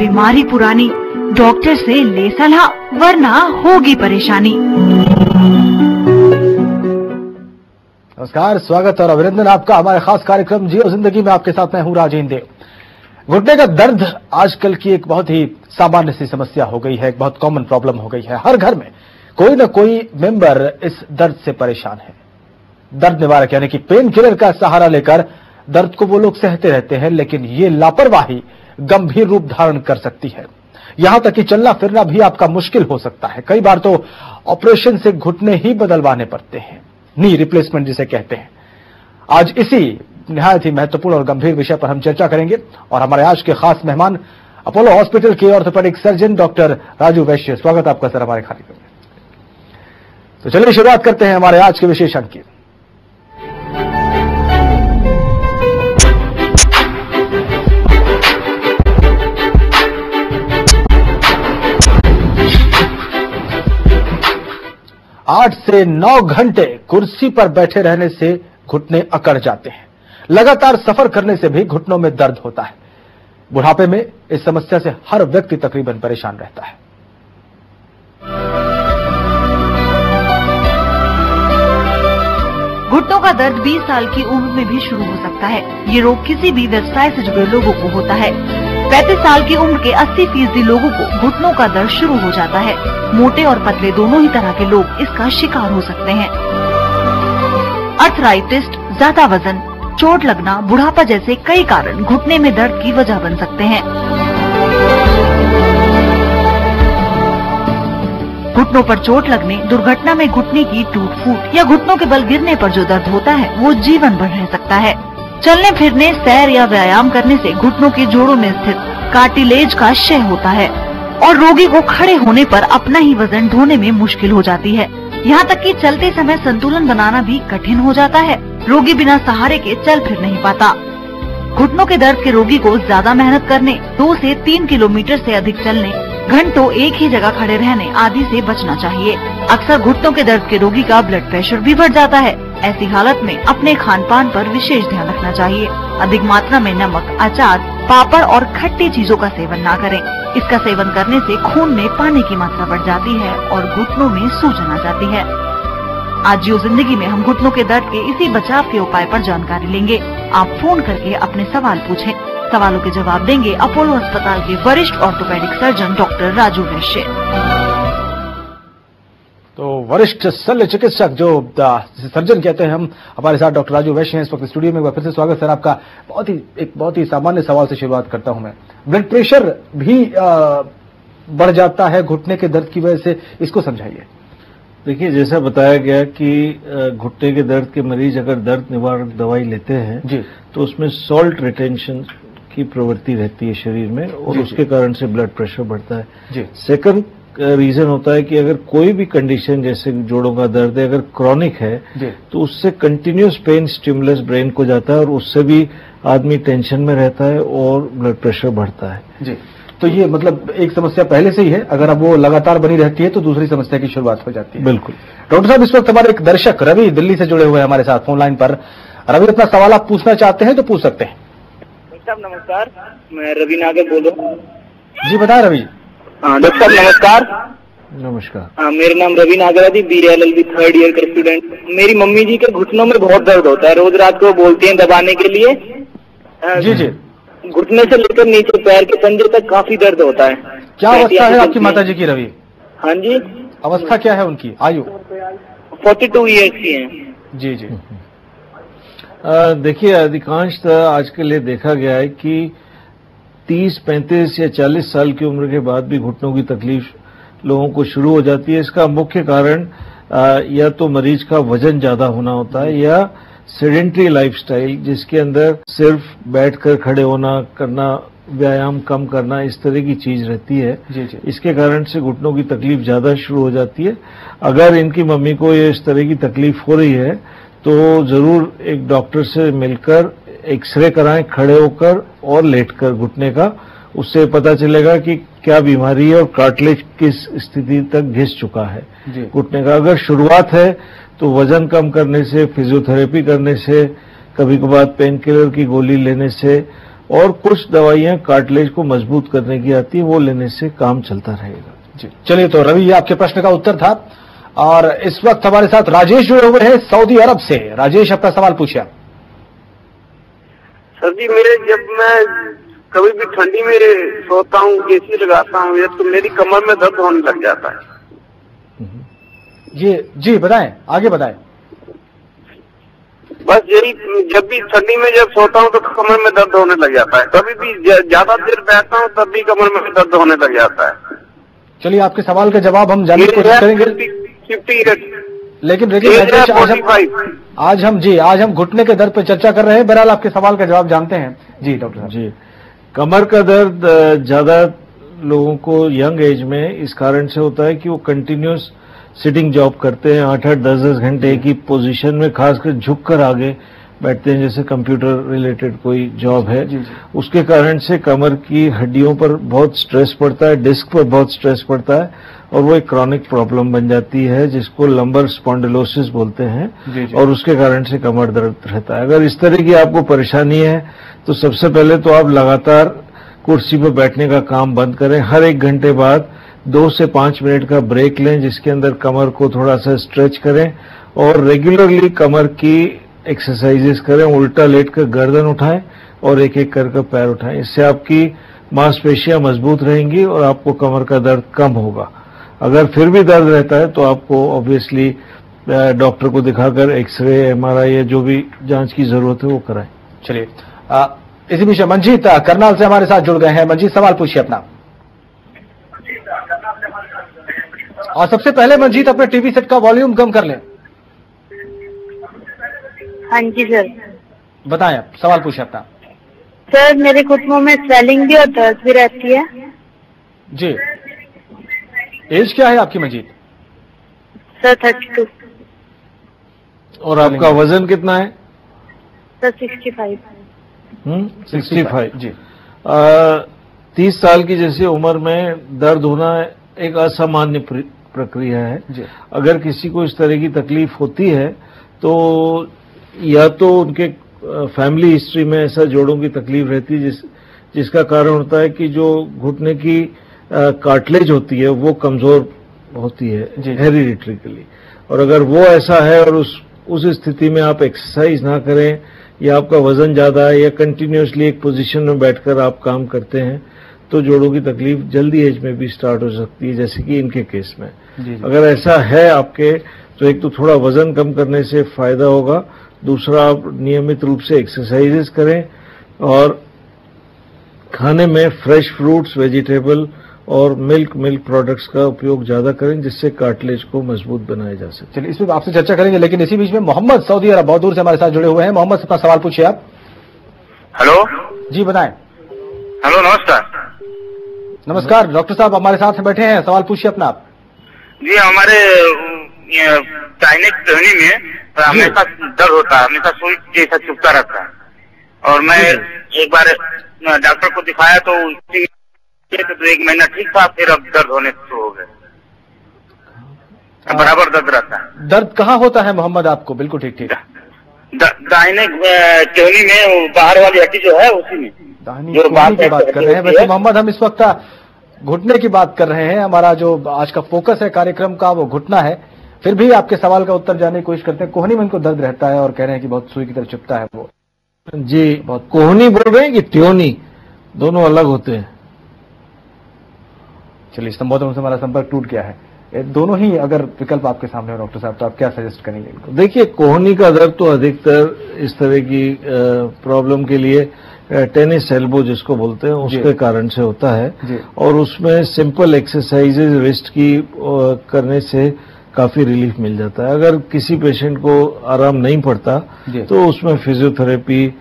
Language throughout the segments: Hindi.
बीमारी पुरानी, डॉक्टर से ले सलाह वरना होगी परेशानी। नमस्कार, स्वागत और अभिनंदन आपका हमारे खास कार्यक्रम जियो जिंदगी में। आपके साथ मैं हूं राजेंद्र देव। घुटने का दर्द आजकल की एक बहुत ही सामान्य सी समस्या हो गई है, एक बहुत कॉमन प्रॉब्लम हो गई है। हर घर में कोई न कोई मेंबर इस दर्द से परेशान है। दर्द निवारक यानी कि पेन किलर का सहारा लेकर दर्द को वो लोग सहते रहते हैं, लेकिन ये लापरवाही गंभीर रूप धारण कर सकती है। यहां तक कि चलना फिरना भी आपका मुश्किल हो सकता है। कई बार तो ऑपरेशन से घुटने ही बदलवाने पड़ते हैं, नी रिप्लेसमेंट जिसे कहते हैं। आज इसी निहायत ही महत्वपूर्ण और गंभीर विषय पर हम चर्चा करेंगे और हमारे आज के खास मेहमान अपोलो हॉस्पिटल के ऑर्थोपेडिक सर्जन डॉक्टर राजू वैश्य। स्वागत आपका सर हमारे कार्यक्रम में। तो चलिए शुरुआत करते हैं हमारे आज के विशेषण की। आठ से 9 घंटे कुर्सी पर बैठे रहने से घुटने अकड़ जाते हैं। लगातार सफर करने से भी घुटनों में दर्द होता है। बुढ़ापे में इस समस्या से हर व्यक्ति तकरीबन परेशान रहता है। घुटनों का दर्द 20 साल की उम्र में भी शुरू हो सकता है। ये रोग किसी भी व्यवसाय से जुड़े लोगों को होता है। 35 साल की उम्र के 80% लोगों को घुटनों का दर्द शुरू हो जाता है। मोटे और पतले दोनों ही तरह के लोग इसका शिकार हो सकते हैं। अर्थराइटिस, ज्यादा वजन, चोट लगना, बुढ़ापा जैसे कई कारण घुटने में दर्द की वजह बन सकते हैं। घुटनों पर चोट लगने, दुर्घटना में घुटने की टूट फूट या घुटनों के बल गिरने पर जो दर्द होता है वो जीवन भर रह सकता है। चलने फिरने, सैर या व्यायाम करने से घुटनों के जोड़ों में स्थित कार्टिलेज का क्षय होता है और रोगी को खड़े होने पर अपना ही वजन ढोने में मुश्किल हो जाती है। यहाँ तक कि चलते समय संतुलन बनाना भी कठिन हो जाता है। रोगी बिना सहारे के चल फिर नहीं पाता। घुटनों के दर्द के रोगी को ज्यादा मेहनत करने, 2 से 3 किलोमीटर से अधिक चलने, घंटों एक ही जगह खड़े रहने आदि से बचना चाहिए। अक्सर घुटनों के दर्द के रोगी का ब्लड प्रेशर भी बढ़ जाता है। ऐसी हालत में अपने खान पान पर विशेष ध्यान रखना चाहिए। अधिक मात्रा में नमक, अचार, पापड़ और खट्टी चीजों का सेवन न करें। इसका सेवन करने से खून में पानी की मात्रा बढ़ जाती है और घुटनों में सूजन आ जाती है। आज जियो जिंदगी में हम घुटनों के दर्द के इसी बचाव के उपाय पर जानकारी लेंगे। आप फोन करके अपने सवाल पूछें। सवालों के जवाब देंगे अपोलो अस्पताल के वरिष्ठ ऑर्थोपेडिक सर्जन डॉक्टर राजू वैश्य। तो वरिष्ठ शल्य चिकित्सक जो सर्जन कहते हैं हम, हमारे साथ डॉक्टर राजू वैश्य हैं इस वक्त स्टूडियो में। फिर से स्वागत सर आपका। बहुत ही सामान्य सवाल से शुरुआत करता हूं मैं। ब्लड प्रेशर भी बढ़ जाता है घुटने के दर्द की वजह से, इसको समझाइए। देखिए, जैसा बताया गया कि घुटने के दर्द के मरीज अगर दर्द निवारक दवाई लेते हैं जी, तो उसमें सॉल्ट रिटेंशन की प्रवृत्ति रहती है शरीर में और उसके कारण से ब्लड प्रेशर बढ़ता है जी। सेकंड रीजन होता है कि अगर कोई भी कंडीशन जैसे जोड़ों का दर्द है अगर क्रॉनिक है तो उससे कंटिन्यूस पेन स्टिमुलस ब्रेन को जाता है और उससे भी आदमी टेंशन में रहता है और ब्लड प्रेशर बढ़ता है जी। तो ये मतलब एक समस्या पहले से ही है, अगर अब वो लगातार बनी रहती है तो दूसरी समस्या की शुरुआत हो जाती है। बिल्कुल। डॉक्टर साहब, इस वक्त हमारे एक दर्शक रवि दिल्ली से जुड़े हुए हैं हमारे साथ फोन लाइन पर। रवि, अपना सवाल आप पूछना चाहते हैं तो पूछ सकते हैं। साहब नमस्कार, मैं रवि नागर बोल रहा हूँ। जी बताएं रवि। डॉक्टर साहब नमस्कार। नमस्कार। मेरा नाम रवि नागर है जी, BRLLB 3rd ईयर का स्टूडेंट। मेरी मम्मी जी के घुटनों में बहुत दर्द होता है, रोज रात को बोलती हैं दबाने के लिए। जी जी। घुटने से लेकर नीचे पैर के पंजे तक काफी दर्द होता है। क्या अवस्था है आपकी माता जी की रवि? हाँ जी। अवस्था क्या है उनकी? आयु 42 ईयर्स की है। जी जी। देखिए, अधिकांशतः आज के लिए देखा गया है कि 30, 35 या 40 साल की उम्र के बाद भी घुटनों की तकलीफ लोगों को शुरू हो जाती है। इसका मुख्य कारण या तो मरीज का वजन ज्यादा होना होता है या सेडेंटरी लाइफस्टाइल, जिसके अंदर सिर्फ बैठकर खड़े होना, करना, व्यायाम कम करना, इस तरह की चीज रहती है जी जी। इसके कारण से घुटनों की तकलीफ ज्यादा शुरू हो जाती है। अगर इनकी मम्मी को ये इस तरह की तकलीफ हो रही है तो जरूर एक डॉक्टर से मिलकर एक्सरे कराएं, खड़े होकर और लेटकर घुटने का। उससे पता चलेगा कि क्या बीमारी है और कार्टिलेज किस स्थिति तक घिस चुका है घुटने का। अगर शुरुआत है तो वजन कम करने से, फिजियोथेरेपी करने से, कभी कभार पेन किलर की गोली लेने से और कुछ दवाइयां कार्टिलेज को मजबूत करने की आती है, वो लेने से काम चलता रहेगा। जी चलिए, तो रवि, ये आपके प्रश्न का उत्तर था। और इस वक्त हमारे साथ राजेश जुड़े हुए हैं सऊदी अरब से। राजेश, अपना सवाल पूछिए। सर जी, जब मैं कभी भी ठंडी में सोता हूँ, एसी लगाता हूँ, तो मेरी कमर में दर्द होने लग जाता है। जी बताएं, आगे बताएं। बस यही, जब भी ठंडी में जब सोता हूँ तो कमर में दर्द होने लग जाता है। कभी भी ज्यादा देर बैठता हूँ तब भी कमर में दर्द होने लग जाता है। चलिए, आपके सवाल का जवाब हम जानने की कोशिश करेंगे। 58 लेकिन आज हम घुटने के दर्द पर चर्चा कर रहे हैं। बहरहाल आपके सवाल का जवाब जानते हैं। जी डॉक्टर साहब। जी, कमर का दर्द ज्यादा लोगों को यंग एज में इस कारण से होता है कि वो कंटिन्यूस सिटिंग जॉब करते हैं, 8-8, 10-10 घंटे एक ही पोजीशन में, खासकर झुककर आगे बैठते हैं, जैसे कंप्यूटर रिलेटेड कोई जॉब है। उसके कारण से कमर की हड्डियों पर बहुत स्ट्रेस पड़ता है, डिस्क पर बहुत स्ट्रेस पड़ता है, और वो एक क्रॉनिक प्रॉब्लम बन जाती है जिसको लंबर स्पॉन्डिलोसिस बोलते हैं। और उसके कारण से कमर दर्द रहता है। अगर इस तरह की आपको परेशानी है तो सबसे पहले तो आप लगातार कुर्सी पर बैठने का काम बंद करें। हर 1 घंटे बाद 2 से 5 मिनट का ब्रेक लें, जिसके अंदर कमर को थोड़ा सा स्ट्रेच करें, और रेगुलरली कमर की एक्सरसाइजेस करें। उल्टा लेटकर गर्दन उठाएं और एक एक करके पैर उठाएं। इससे आपकी मांसपेशियां मजबूत रहेंगी और आपको कमर का दर्द कम होगा। अगर फिर भी दर्द रहता है तो आपको ऑब्वियसली डॉक्टर को दिखाकर एक्सरे, MRI या जो भी जांच की जरूरत है वो कराएं। चलिए, इसी विषय मंजीत करनाल से हमारे साथ जुड़ गए हैं। मंजीत, सवाल पूछिए अपना। और सबसे पहले मंजीत, अपने टीवी सेट का वॉल्यूम कम कर लें। हाँ जी सर। बताएं, आप सवाल पूछिए अपना। सर, मेरे घुटनों में स्वेलिंग भी और दर्द भी रहती है। जी, एज क्या है आपकी मंजीत? सर 32। और आपका वजन कितना है? सर 65। 65। जी। 30 साल की जैसी उम्र में दर्द होना एक असामान्य प्रक्रिया है। अगर किसी को इस तरह की तकलीफ होती है तो या तो उनके फैमिली हिस्ट्री में ऐसा जोड़ों की तकलीफ रहती है जिसका कारण होता है कि जो घुटने की कार्टिलेज होती है वो कमजोर होती है हेरिडिटरीली। और अगर वो ऐसा है और उस स्थिति में आप एक्सरसाइज ना करें, या आपका वजन ज्यादा है, या कंटिन्यूसली एक पोजीशन में बैठकर आप काम करते हैं, तो जोड़ों की तकलीफ जल्दी एज में भी स्टार्ट हो सकती है, जैसे कि इनके केस में। अगर ऐसा है आपके, तो एक तो थोड़ा वजन कम करने से फायदा होगा, दूसरा आप नियमित रूप से एक्सरसाइजेस करें, और खाने में फ्रेश फ्रूट्स, वेजिटेबल और मिल्क प्रोडक्ट्स का उपयोग ज्यादा करें, जिससे कार्टिलेज को मजबूत बनाया जा सके। चलिए, इसमें आपसे चर्चा करेंगे, लेकिन इसी बीच में मोहम्मद सऊदी अरब बहुत दूर से हमारे साथ जुड़े हुए हैं। मोहम्मद, अपना सवाल पूछिए आप। हेलो जी, बताएं। हेलो, नमस्कार। नमस्कार, डॉक्टर साहब हमारे साथ बैठे हैं, सवाल पूछिए अपना आप। जी, हमारे चाइनीज टहनी में हमेशा दर्द होता है, हमेशा सुई जैसा चुभता रहता है। और मैं एक बार डॉक्टर को दिखाया तो 1 महीना ठीक था, फिर अब दर्द होने शुरू हो गए। बराबर दर्द रहता है। दर्द कहाँ होता है मोहम्मद आपको? बिल्कुल ठीक। दाहिने टहनी में, बाहर वाली हड्डी जो है उसी में। दाहिनी कोहनी की बात कर रहे हैं। वैसे मोहम्मद, हम इस वक्त घुटने की बात कर रहे हैं। हमारा जो आज का फोकस है कार्यक्रम का वो घुटना है। फिर भी आपके सवाल का उत्तर जानने की कोशिश करते हैं। कोहनी में इनको दर्द रहता है और कह रहे हैं कि बहुत सुई की तरह चुभता है वो। जी, बहुत कोहनी बोल रहे हैं कि ट्योनी, दोनों अलग होते हैं। चलिए, संभवतः उनसे हमारा संपर्क टूट गया है। दोनों ही अगर विकल्प आपके सामने हो डॉक्टर साहब, तो आप क्या सजेस्ट करेंगे इनको? देखिए, कोहनी का दर्द तो अधिकतर इस तरह की प्रॉब्लम के लिए टेनिस एल्बो जिसको बोलते हैं उसके कारण से होता है, और उसमें सिंपल एक्सरसाइजेज रिस्ट की करने से काफी रिलीफ मिल जाता है। अगर किसी पेशेंट को आराम नहीं पड़ता तो उसमें फिजियोथेरेपी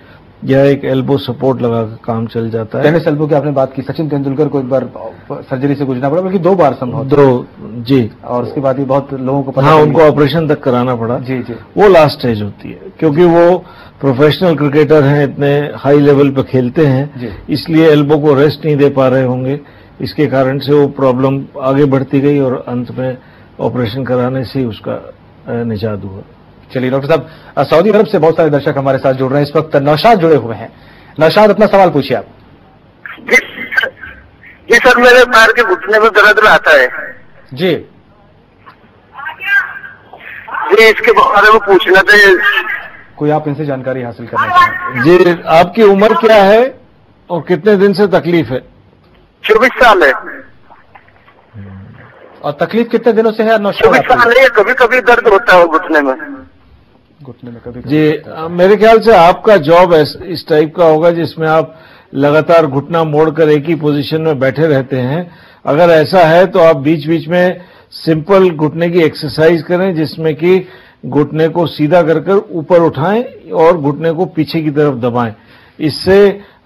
या एक एल्बो सपोर्ट लगाकर काम चल जाता है। टेनिस एल्बो की आपने बात की, सचिन तेंदुलकर को एक बार सर्जरी से गुजरना पड़ा, बल्कि 2 बार संभव। जी, और उसके बाद भी बहुत लोगों को हाँ, उनको ऑपरेशन तक कराना पड़ा। जी। वो लास्ट स्टेज होती है, क्योंकि वो प्रोफेशनल क्रिकेटर हैं, इतने हाई लेवल पर खेलते हैं, इसलिए एल्बो को रेस्ट नहीं दे पा रहे होंगे। इसके कारण से वो प्रॉब्लम आगे बढ़ती गई और अंत में ऑपरेशन कराने से उसका निजात हुआ। चलिए डॉक्टर साहब, सऊदी अरब से बहुत सारे दर्शक हमारे साथ जुड़ रहे हैं। इस वक्त नौशाद जुड़े हुए हैं। नौशाद, अपना सवाल पूछिए आप। जी सर, मेरे पैर के घुटने में दर्द रहता है जी। जी, इसके बारे में पूछना था। कोई आप इनसे जानकारी हासिल करना चाहें? जी, आपकी उम्र क्या है और कितने दिन से तकलीफ है? 24 साल है। और तकलीफ कितने दिनों से है? 24 साल है, कभी कभी दर्द होता है घुटने में कभी। जी, मेरे ख्याल से आपका जॉब इस टाइप का होगा जिसमें आप लगातार घुटना मोड़कर एक ही पोजीशन में बैठे रहते हैं। अगर ऐसा है तो आप बीच बीच में सिंपल घुटने की एक्सरसाइज करें, जिसमें कि घुटने को सीधा कर ऊपर उठाएं और घुटने को पीछे की तरफ दबाएं। इससे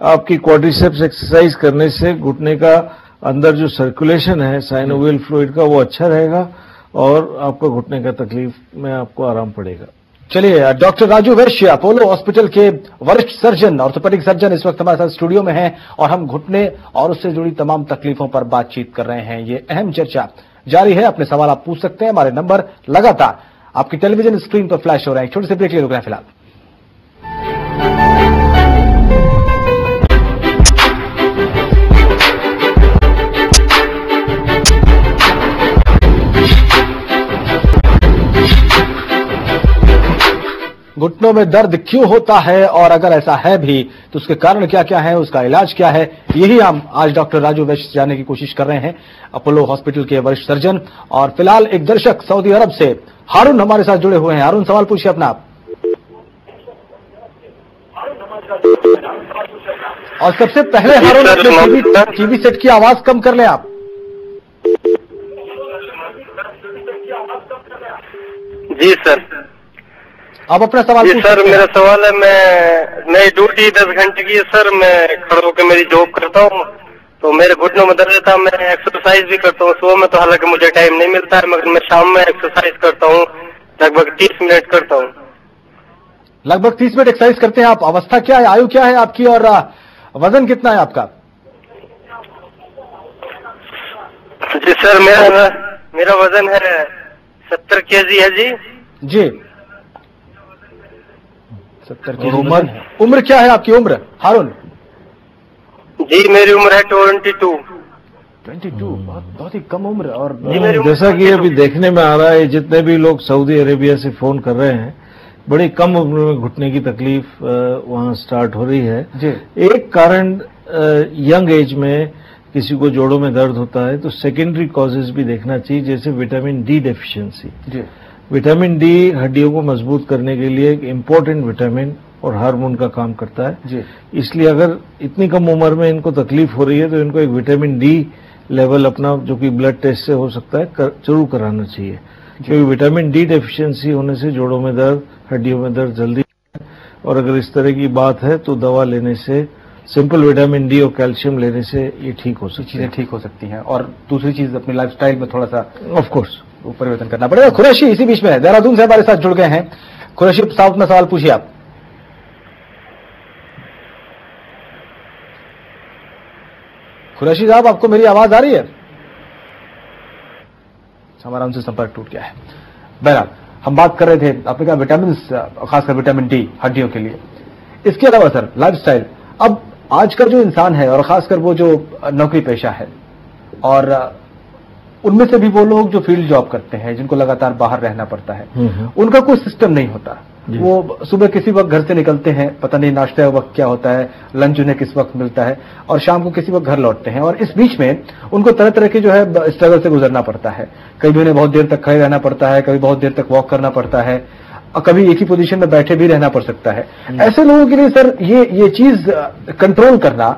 आपकी क्वाड्रिसेप्स एक्सरसाइज करने से घुटने का अंदर जो सर्कुलेशन है साइनोवियल फ्लूइड का, वो अच्छा रहेगा और आपका घुटने का तकलीफ में आपको आराम पड़ेगा। चलिए, डॉक्टर राजू वैश्य, अपोलो हॉस्पिटल के वरिष्ठ सर्जन, ऑर्थोपेडिक सर्जन, इस वक्त हमारे साथ स्टूडियो में हैं और हम घुटने और उससे जुड़ी तमाम तकलीफों पर बातचीत कर रहे हैं। ये अहम चर्चा जारी है। अपने सवाल आप पूछ सकते हैं। हमारे नंबर लगातार आपकी टेलीविजन स्क्रीन पर फ्लैश हो रहे हैं। छोटे से ब्रेक ले रुक रहे हैं फिलहाल। घुटनों में दर्द क्यों होता है और अगर ऐसा है भी तो उसके कारण क्या क्या है, उसका इलाज क्या है, यही हम आज डॉक्टर राजू वैश्य से जानने की कोशिश कर रहे हैं, अपोलो हॉस्पिटल के वरिष्ठ सर्जन। और फिलहाल एक दर्शक सऊदी अरब से हारून हमारे साथ जुड़े हुए हैं। हारून, सवाल पूछिए अपना आप। और सबसे पहले हारून, अपने टीवी सेट की आवाज कम कर लें आप। जी सर। अब अपना सवाल जी सर, मेरा सवाल है, मैं ड्यूटी 10 घंटे की है सर। मैं खड़े होकर मेरी जॉब करता हूँ, तो मेरे घुटनों में दर्द था। मैं एक्सरसाइज भी करता हूँ सुबह में, तो हालांकि मुझे टाइम नहीं मिलता है, मगर मैं शाम में एक्सरसाइज करता हूँ, लगभग 30 मिनट करता हूँ। लगभग 30 मिनट एक्सरसाइज करते हैं आप। अवस्था क्या है, आयु क्या है आपकी और वजन कितना है आपका? जी सर, मेरा वजन है 70 kg है जी। जी, 70 kg। उम्र क्या है आपकी उम्र हारून? जी, मेरी उम्र है 22। बहुत ही कम उम्र। और जैसा कि अभी देखने में आ रहा है, जितने भी लोग सऊदी अरेबिया से फोन कर रहे हैं, बड़ी कम उम्र में घुटने की तकलीफ वहां स्टार्ट हो रही है जी। एक कारण यंग एज में किसी को जोड़ों में दर्द होता है तो सेकेंडरी कॉजेज भी देखना चाहिए, जैसे vitamin D deficiency. Vitamin D हड्डियों को मजबूत करने के लिए एक इम्पोर्टेंट विटामिन और हार्मोन का काम करता है जी। इसलिए अगर इतनी कम उम्र में इनको तकलीफ हो रही है तो इनको एक विटामिन डी लेवल अपना, जो कि ब्लड टेस्ट से हो सकता है, जरूर कराना चाहिए, क्योंकि विटामिन डी डेफिशिएंसी होने से जोड़ों में दर्द, हड्डियों में दर्द जल्दी, और अगर इस तरह की बात है तो दवा लेने से, सिंपल विटामिन डी और कैल्शियम लेने से ये ठीक हो सकती है, चीजें ठीक हो सकती हैं। और दूसरी चीज, अपनी लाइफस्टाइल में थोड़ा सा ऑफ कोर्स परिवर्तन करना पड़ेगा। कुरैशी इसी बीच में देहरादून से हमारे साथ जुड़ गए हैं। कुरैशी साहब, में सवाल पूछिए आप। कुरैशी साहब, आपको मेरी आवाज आ रही है? हमारा उनसे संपर्क टूट गया है। बहरहाल, हम बात कर रहे थे, आपने कहा विटामिन, खासकर विटामिन डी हड्डियों के लिए। इसके अलावा सर, लाइफस्टाइल, अब आज का जो इंसान है और खासकर वो जो नौकरी पेशा है, और उनमें से भी वो लोग जो फील्ड जॉब करते हैं, जिनको लगातार बाहर रहना पड़ता है, उनका कोई सिस्टम नहीं होता। वो सुबह किसी वक्त घर से निकलते हैं, पता नहीं नाश्ते का वक्त क्या होता है, लंच उन्हें किस वक्त मिलता है, और शाम को किसी वक्त घर लौटते हैं, और इस बीच में उनको तरह तरह के जो है स्ट्रगल से गुजरना पड़ता है। कभी उन्हें बहुत देर तक खड़े रहना पड़ता है, कभी बहुत देर तक वॉक करना पड़ता है, और कभी एक ही पोजीशन में बैठे भी रहना पड़ सकता है। ऐसे लोगों के लिए सर ये चीज कंट्रोल करना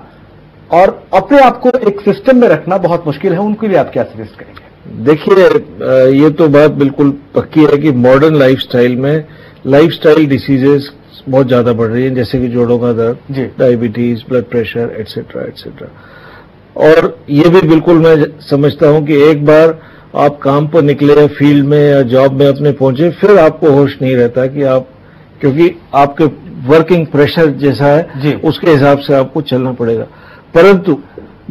और अपने आप को एक सिस्टम में रखना बहुत मुश्किल है। उनके लिए आप क्या सजेस्ट करेंगे? देखिए, ये तो बात बिल्कुल पक्की है कि मॉडर्न लाइफस्टाइल में लाइफस्टाइल डिसीजेस बहुत ज्यादा बढ़ रही हैं, जैसे कि जोड़ों का दर्द, diabetes, blood pressure, etcetera etcetera. और ये भी बिल्कुल मैं समझता हूं कि एक बार आप काम पर निकले, फील्ड में या जॉब में अपने पहुंचे, फिर आपको होश नहीं रहता कि आप, क्योंकि आपके वर्किंग प्रेशर जैसा है उसके हिसाब से आपको चलना पड़ेगा। परंतु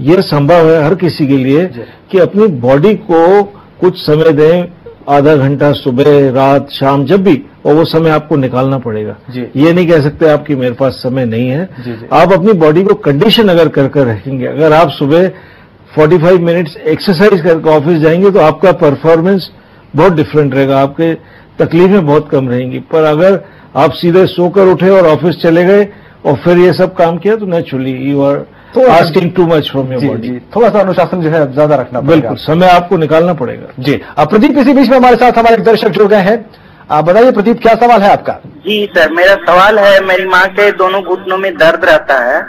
यह संभव है हर किसी के लिए कि अपनी बॉडी को कुछ समय दें, आधा घंटा सुबह, रात, शाम, जब भी, और वो समय आपको निकालना पड़ेगा। ये नहीं कह सकते आप कि मेरे पास समय नहीं है। आप अपनी बॉडी को कंडीशन अगर कर रखेंगे, अगर आप सुबह 45 मिनट्स एक्सरसाइज करके ऑफिस जाएंगे तो आपका परफॉर्मेंस बहुत डिफरेंट रहेगा, आपके तकलीफें बहुत कम रहेंगी। पर अगर आप सीधे सोकर उठे और ऑफिस चले गए और फिर ये सब काम किया तो naturally you are asking too much from your body. थोड़ा सा अनुशासन जो है ज्यादा रखना पड़ेगा। बिल्कुल, समय आपको निकालना पड़ेगा। जी, अब प्रदीप इसी बीच में हमारे साथ हमारे एक दर्शक जुड़ गए हैं। आप बताइए प्रदीप, क्या सवाल है आपका? जी सर, मेरा सवाल है, मेरी माँ के दोनों घुटनों में दर्द रहता है।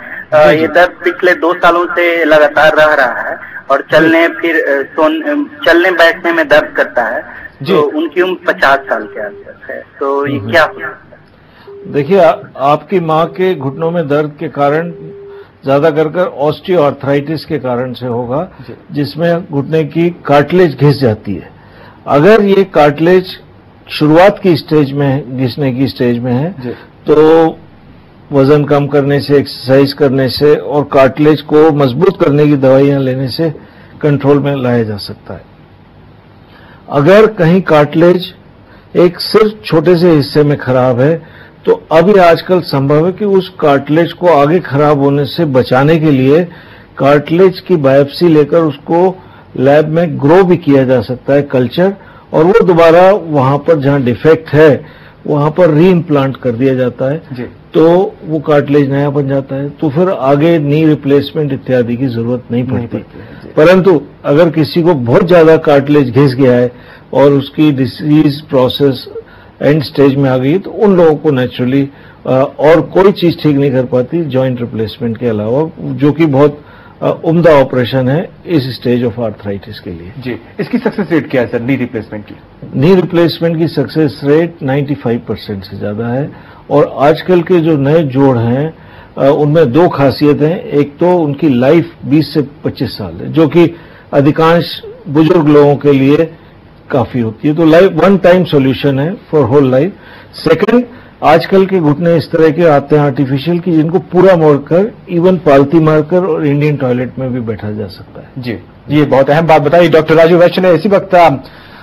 ये दर्द पिछले 2 सालों से लगातार रह रहा है और चलने बैठने में दर्द करता है। तो उनकी उम्र 50 साल के आसपास है, तो ये क्या होगा? देखिए, आपकी माँ के घुटनों में दर्द के कारण ज्यादा कर ऑस्टियोआर्थराइटिस के कारण से होगा, जिसमें घुटने की कार्टिलेज घिस जाती है। अगर ये कार्टिलेज शुरुआत की स्टेज में, घिसने की स्टेज में है, तो वजन कम करने से, एक्सरसाइज करने से और कार्टिलेज को मजबूत करने की दवाइयां लेने से कंट्रोल में लाया जा सकता है। अगर कहीं कार्टिलेज एक सिर्फ छोटे से हिस्से में खराब है तो अभी आजकल संभव है कि उस कार्टिलेज को आगे खराब होने से बचाने के लिए कार्टिलेज की बायोप्सी लेकर उसको लैब में ग्रो भी किया जा सकता है, कल्चर, और वो दोबारा वहां पर जहां डिफेक्ट है वहां पर री इम्प्लांट कर दिया जाता है, तो वो कार्टिलेज नया बन जाता है। तो फिर आगे नी रिप्लेसमेंट इत्यादि की जरूरत नहीं पड़ती। परंतु अगर किसी को बहुत ज्यादा कार्टिलेज घिस गया है और उसकी डिसीज प्रोसेस एंड स्टेज में आ गई तो उन लोगों को नेचुरली और कोई चीज ठीक नहीं कर पाती जॉइंट रिप्लेसमेंट के अलावा, जो कि बहुत उम्दा ऑपरेशन है इस स्टेज ऑफ आर्थराइटिस के लिए। जी, इसकी सक्सेस रेट क्या है सर, नी रिप्लेसमेंट की? नी रिप्लेसमेंट की सक्सेस रेट 95% से ज्यादा है। और आजकल के जो नए जोड़ हैं उनमें 2 खासियत हैं। एक तो उनकी लाइफ 20 से 25 साल है, जो कि अधिकांश बुजुर्ग लोगों के लिए काफी होती है, तो लाइफ वन टाइम सॉल्यूशन है फॉर होल लाइफ। सेकंड, आजकल के घुटने इस तरह के आते हैं आर्टिफिशियल की जिनको पूरा मोड़कर इवन पालती मारकर और इंडियन टॉयलेट में भी बैठा जा सकता है। जी, ये बहुत अहम बात बताई डॉक्टर राजू वैश्य ने। इसी वक्त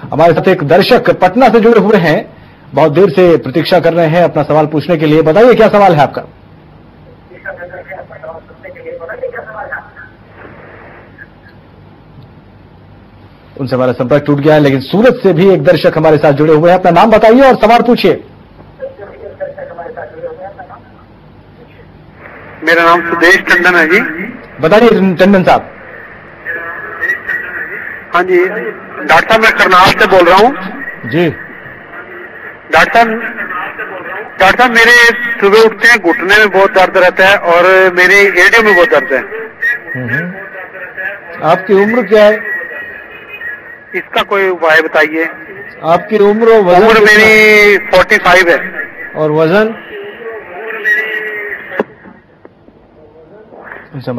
हमारे साथ एक दर्शक पटना से जुड़े हुए हैं, बहुत देर से प्रतीक्षा कर रहे हैं अपना सवाल पूछने के लिए। बताइए क्या सवाल है आपका? उनसे हमारा संपर्क टूट गया है, लेकिन सूरत से भी एक दर्शक हमारे साथ जुड़े हुए हैं। अपना नाम बताइए और सवाल पूछिए। मेरा नाम सुदेश टंडन है जी। बताइए टंडन साहब। हाँ जी डॉक्टर साहब, मैं करनाल से बोल रहा हूँ जी। डॉक्टर साहब, मेरे सुबह उठते हैं घुटने में बहुत दर्द रहता है और मेरे एडियो में बहुत दर्द है। आपकी उम्र क्या है? इसका कोई उपाय बताइए। आपकी उम्र और वजन? उम्र मेरी 45 है। और वजन? उनसे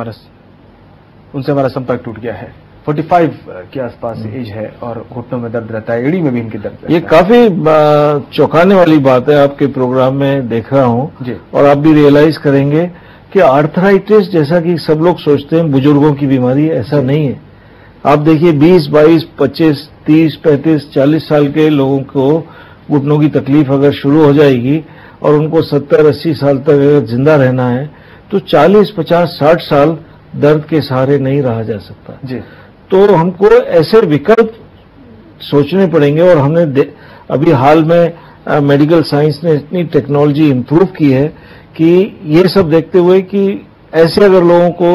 हमारा संपर्क टूट गया है। 45 के आसपास एज है और घुटनों में दर्द रहता है, एड़ी में भी इनकी दर्द रहता है। ये काफी चौंकाने वाली बात है, आपके प्रोग्राम में देख रहा हूं और आप भी रियलाइज करेंगे कि आर्थराइटिस जैसा कि सब लोग सोचते हैं बुजुर्गों की बीमारी, ऐसा नहीं है। आप देखिए 20, 22, 25, 30, 35, 40 साल के लोगों को घुटनों की तकलीफ अगर शुरू हो जाएगी और उनको 70, 80 साल तक अगर जिंदा रहना है तो 40, 50, 60 साल दर्द के सहारे नहीं रहा जा सकता जी। तो हमको ऐसे विकल्प सोचने पड़ेंगे और हमने अभी हाल में मेडिकल साइंस ने इतनी टेक्नोलॉजी इंप्रूव की है कि ये सब देखते हुए कि ऐसे अगर लोगों को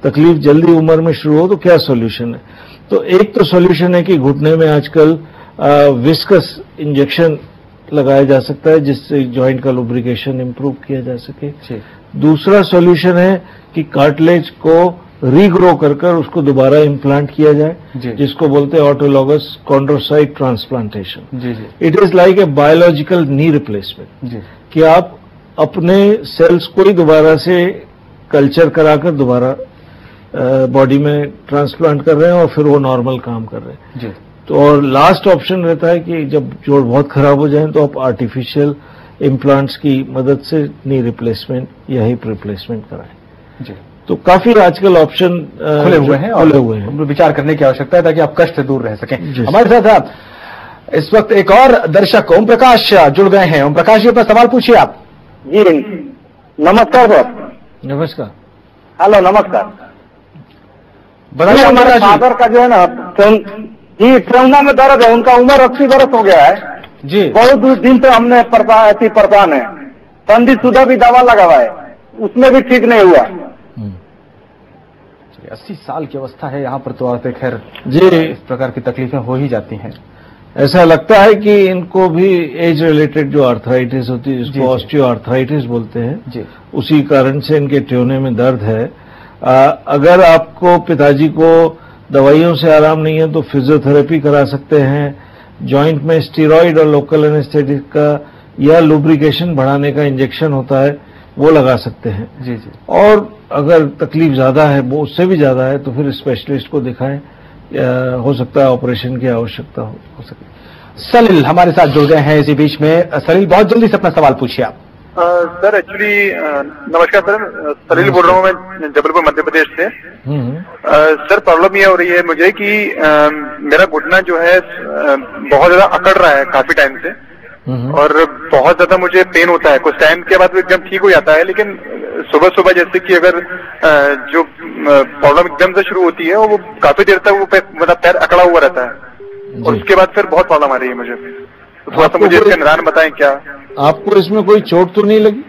तकलीफ जल्दी उम्र में शुरू हो तो क्या सॉल्यूशन है। तो एक तो सॉल्यूशन है कि घुटने में आजकल विस्कस इंजेक्शन लगाया जा सकता है जिससे जॉइंट का लुब्रिकेशन इंप्रूव किया जा सके। दूसरा सॉल्यूशन है कि कार्टिलेज को रीग्रो कर उसको दोबारा इम्प्लांट किया जाए, जिसको बोलते हैं autologous chondrocyte transplantation. It is like a biological knee replacement, कि आप अपने सेल्स को ही दोबारा से कल्चर कराकर दोबारा बॉडी में ट्रांसप्लांट कर रहे हैं और फिर वो नॉर्मल काम कर रहे हैं। तो और लास्ट ऑप्शन रहता है कि जब जोड़ बहुत खराब हो जाए तो आप आर्टिफिशियल इम्प्लांट्स की मदद से नी रिप्लेसमेंट या हिप रिप्लेसमेंट कराएं। तो काफी आजकल ऑप्शन खुले हुए हैं विचार करने की आवश्यकता है ताकि आप कष्ट से दूर रह सकें। हमारे साथ इस वक्त एक और दर्शक ओम प्रकाश जुड़ गए हैं। ओम प्रकाश जी, अपना सवाल पूछिए आप। जी नमस्कार सर। नमस्कार। हेलो नमस्कार। बताइए हमारे फादर का जो है ना जी ट्रौना में दर्द है, उनका उम्र 80 वर्ष हो गया है जी। बहुत दिन से हमने परेशान है, संदिग्ध भी दवा लगा हुआ है, उसमें भी ठीक नहीं हुआ। 80 साल की अवस्था है यहाँ पर तो आते खैर जी इस प्रकार की तकलीफें हो ही जाती हैं। ऐसा लगता है कि इनको भी एज रिलेटेड जो आर्थराइटिस होती है, जिसको ऑस्टियो आर्थराइटिस बोलते हैं जी, उसी कारण से इनके ट्योने में दर्द है। अगर आपको पिताजी को दवाइयों से आराम नहीं है तो फिजियोथेरेपी करा सकते हैं, जॉइंट में स्टीरॉइड और लोकल एनेस्थेटिक का या लुब्रिकेशन बढ़ाने का इंजेक्शन होता है वो लगा सकते हैं जी जी। और अगर तकलीफ ज्यादा है, वो उससे भी ज्यादा है, तो फिर स्पेशलिस्ट को दिखाएं, हो सकता है ऑपरेशन की आवश्यकता हो सके। सलील हमारे साथ जुड़ गए हैं इसी बीच में। सलील, बहुत जल्दी से अपना सवाल पूछिए आप। सर एक्चुअली नमस्कार सर, सलील बोल रहा हूँ मैं जबलपुर मध्य प्रदेश से। सर प्रॉब्लम ये हो रही है मुझे कि मेरा घुटना जो है बहुत ज्यादा अकड़ रहा है काफी टाइम से और बहुत ज्यादा मुझे पेन होता है। कुछ टाइम के बाद वो एकदम ठीक हो जाता है, लेकिन सुबह सुबह जैसे कि अगर जो प्रॉब्लम एकदम से शुरू होती है वो काफी देर तक वो मतलब पैर अकड़ा हुआ रहता है और उसके बाद फिर बहुत प्रॉब्लम आ रही है मुझे। तो थोड़ा सा मुझे इसका निदान बताएं क्या। आपको इसमें कोई चोट तो नहीं लगी?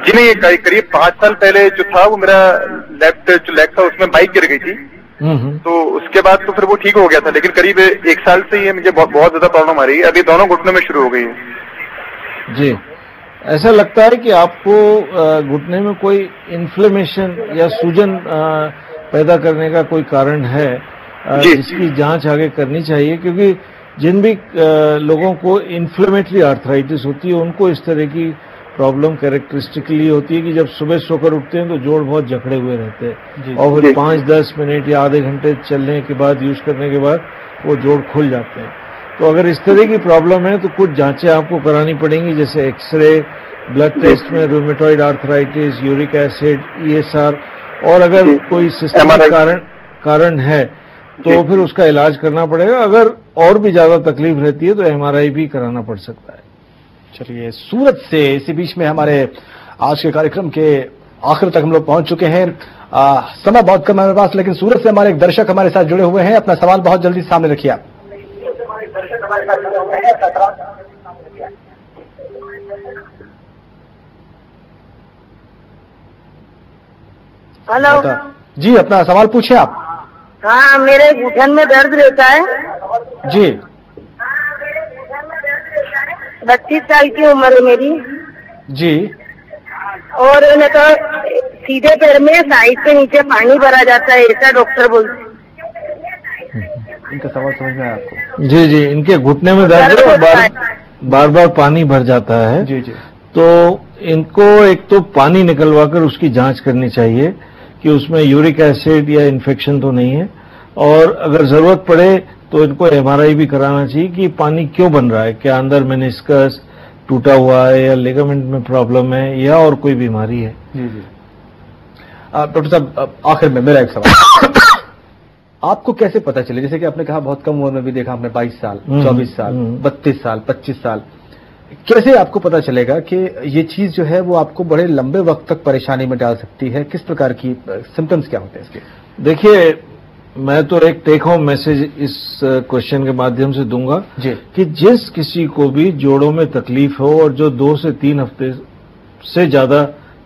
जी नहीं, करीब 5 साल पहले जो था वो मेरा लेफ्ट जो लेग था उसमें बाइक गिर गई थी, तो उसके बाद तो फिर वो ठीक हो गया था, लेकिन करीब 1 साल से ये मुझे बहुत ज्यादा प्रॉब्लम आ रही है। अभी दोनों घुटनों में शुरू हो गई है। जी, ऐसा लगता है कि आपको घुटने में कोई इन्फ्लेमेशन या सूजन पैदा करने का कोई कारण है, जिसकी जांच आगे करनी चाहिए, क्योंकि जिन भी लोगों को इन्फ्लेमेटरी आर्थराइटिस होती है उनको इस तरह की प्रॉब्लम कैरेक्टरिस्टिकली होती है कि जब सुबह सोकर उठते हैं तो जोड़ बहुत जकड़े हुए रहते हैं और फिर 5-10 मिनट या आधे घंटे चलने के बाद, यूज करने के बाद वो जोड़ खुल जाते हैं। तो अगर इस तरह की प्रॉब्लम है तो कुछ जांचें आपको करानी पड़ेंगी, जैसे एक्सरे, ब्लड टेस्ट में rheumatoid arthritis, uric acid, ESR, और अगर कोई सिस्टमिक कारण है तो फिर उसका इलाज करना पड़ेगा। अगर और भी ज्यादा तकलीफ रहती है तो MRI भी कराना पड़ सकता है। चलिए, सूरत से इसी बीच में हमारे आज के कार्यक्रम के आखिर तक हम लोग पहुंच चुके हैं। समय बहुत कम है हमारे पास, लेकिन सूरत से हमारे एक दर्शक हमारे साथ जुड़े हुए हैं। अपना सवाल बहुत जल्दी सामने रखिए आप। हेलो जी, अपना सवाल पूछिए आप। हाँ, मेरे घुटन में दर्द रहता है जी। 32 साल की उम्र है मेरी जी। और न तो सीधे पैर में साइड से नीचे पानी भरा जाता है, ऐसा डॉक्टर बोलते हैं। इनका सवाल समझ में आया आपको? जी जी, इनके घुटने में दर्द है, बार बार पानी भर जाता है। जी जी। तो इनको एक तो पानी निकलवाकर उसकी जांच करनी चाहिए कि उसमें यूरिक एसिड या इन्फेक्शन तो नहीं है, और अगर जरूरत पड़े तो इनको MRI भी कराना चाहिए कि पानी क्यों बन रहा है, क्या अंदर मेनिस्कस टूटा हुआ है या लिगामेंट में प्रॉब्लम है या और कोई बीमारी है। जी जी। डॉक्टर साहब, आखिर में मेरा एक सवाल आपको कैसे पता चले, जैसे कि आपने कहा बहुत कम उम्र में भी देखा आपने 22 साल, 24 साल, 32 साल, 25 साल, कैसे आपको पता चलेगा कि ये चीज जो है वो आपको बड़े लंबे वक्त तक परेशानी में डाल सकती है? किस प्रकार की सिम्टम्स क्या होते हैं इसके? देखिए, मैं तो एक टेक होम मैसेज इस क्वेश्चन के माध्यम से दूंगा जी, कि जिस किसी को भी जोड़ों में तकलीफ हो और जो 2 से 3 हफ्ते से ज्यादा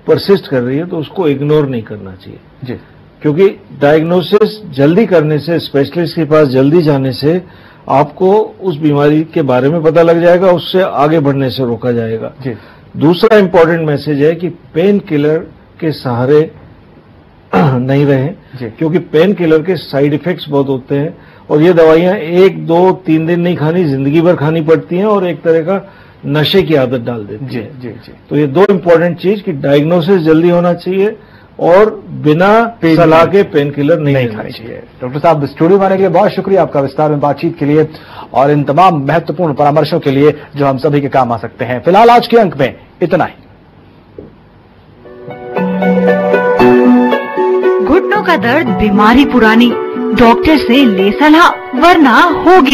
परसिस्ट कर रही है तो उसको इग्नोर नहीं करना चाहिए जी, क्योंकि डायग्नोसिस जल्दी करने से, स्पेशलिस्ट के पास जल्दी जाने से आपको उस बीमारी के बारे में पता लग जाएगा, उससे आगे बढ़ने से रोका जाएगा जी। दूसरा इंपॉर्टेंट मैसेज है कि पेन किलर के सहारे नहीं रहें, क्योंकि पेन किलर के साइड इफेक्ट्स बहुत होते हैं और ये दवाइयां 1, 2, 3 दिन नहीं खानी, जिंदगी भर खानी पड़ती हैं और एक तरह का नशे की आदत डाल देती है। जी जी। तो ये 2 इंपॉर्टेंट चीज कि डायग्नोसिस जल्दी होना चाहिए और बिना सलाह के पेन किलर नहीं खानी चाहिए। डॉक्टर साहब, स्टूडियो में आने के लिए बहुत शुक्रिया आपका, विस्तार में बातचीत के लिए और इन तमाम महत्वपूर्ण परामर्शों के लिए जो हम सभी के काम आ सकते हैं। फिलहाल आज के अंक में इतना ही। घुटनों का दर्द बीमारी पुरानी, डॉक्टर से ले सलाह वरना होगी